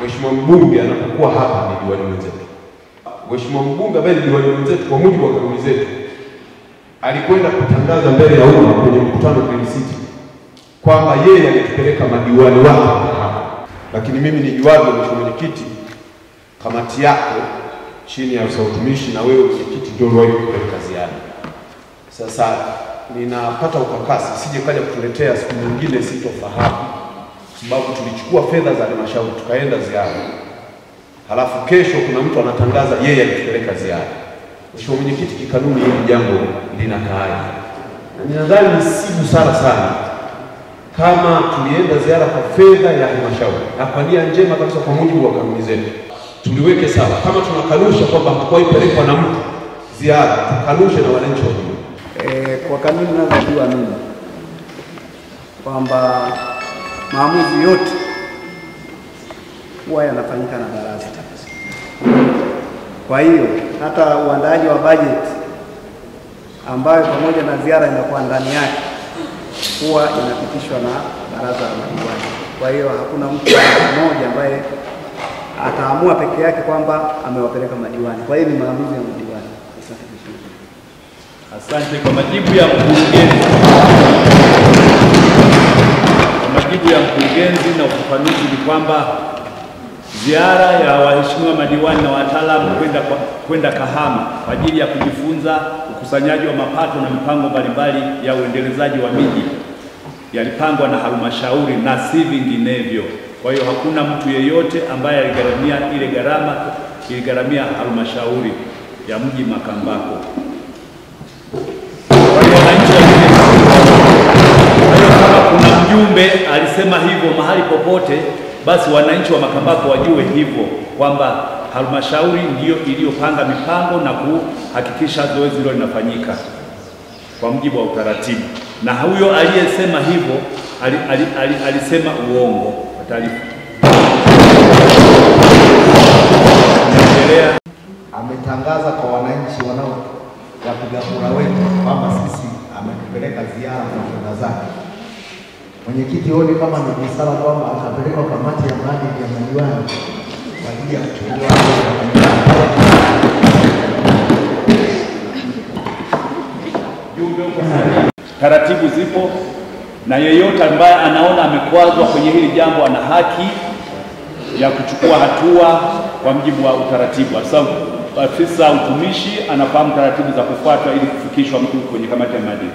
Mheshimiwa mbunge anapokuwa hapa ni diwani mwenzetu. Mheshimiwa mbunge ambaye ni diwani mwenzetu kwa mujibu wa kanuni zetu alikwenda kutangaza mbele ya umma kwenye mkutano Green City kwamba yeye alitupeleka madiwani wake hapa. Lakini mimi nijuavyo, Mheshimiwa Mwenyekiti, kamati yako chini ya afisa utumishi na wewe mwenyekiti ndio uliwahi kupeleka ziara. Sasa ninapata ukakasi sije kaja kutuletea siku nyingine sitofahamu, sababu tulichukua fedha za halmashauri tukaenda ziara, halafu kesho kuna mtu anatangaza yeye alitupeleka ziara. Mheshimiwa Mwenyekiti, kikanuni hili jambo linakaaje? Na ninadhani ni si busara sana kama tulienda ziara kwa fedha ya halmashauri na kwa nia njema kabisa kwa mujibu wa kanuni zetu, tuliweke sawa. Kama tunakanusha kwamba hakuwahi pelekwa na mtu ziara, tukanushe na wananchi wajue. Kwa kanuni ninazojua mimi kwamba maamuzi yote huwa yanafanyika na baraza. Kwa hiyo hata uandaaji wa bajeti ambayo pamoja na ziara inakuwa ndani yake huwa inapitishwa na baraza la madiwani. Kwa hiyo hakuna mtu mmoja ambaye ataamua peke yake kwamba amewapeleka madiwani. Kwa hiyo ni maamuzi ya madiwani. Asante kwa majibu ya mkurugenzi. Kwa majibu ya mkurugenzi na ufafanuzi ni kwamba ziara ya waheshimiwa madiwani na wataalamu kwenda Kahama kwa ajili ya kujifunza ukusanyaji wa mapato na mipango mbalimbali ya uendelezaji wa miji yalipangwa na halmashauri na si vinginevyo. Kwa hiyo hakuna mtu yeyote ambaye aligharamia ile gharama, iligharamia halmashauri ya mji Makambako. Kwa hiyo wananchi kama kuna mjumbe alisema hivyo mahali popote, basi wananchi wa Makambako wajue hivyo kwamba halmashauri ndiyo iliyopanga mipango na kuhakikisha zoezi hilo linafanyika kwa mujibu wa utaratibu. Na huyo aliyesema hivyo alisema uongo kwa taarifa. Ametangaza kwa wananchi wapiga kura wetu kwamba sisi ametupeleka ziara kwa fedha zake. Mwenyekiti, honi kama ni busara kwamba akapeleka kamati ya maadili ya madiwani kwa ajili ya kuchukua taratibu zipo, na yeyote ambaye anaona amekwazwa kwenye hili jambo ana haki ya kuchukua hatua kwa mujibu wa utaratibu. Afisa utumishi anafahamu taratibu za kufuatwa ili kufikishwa mtu kwenye kamati ya maadili.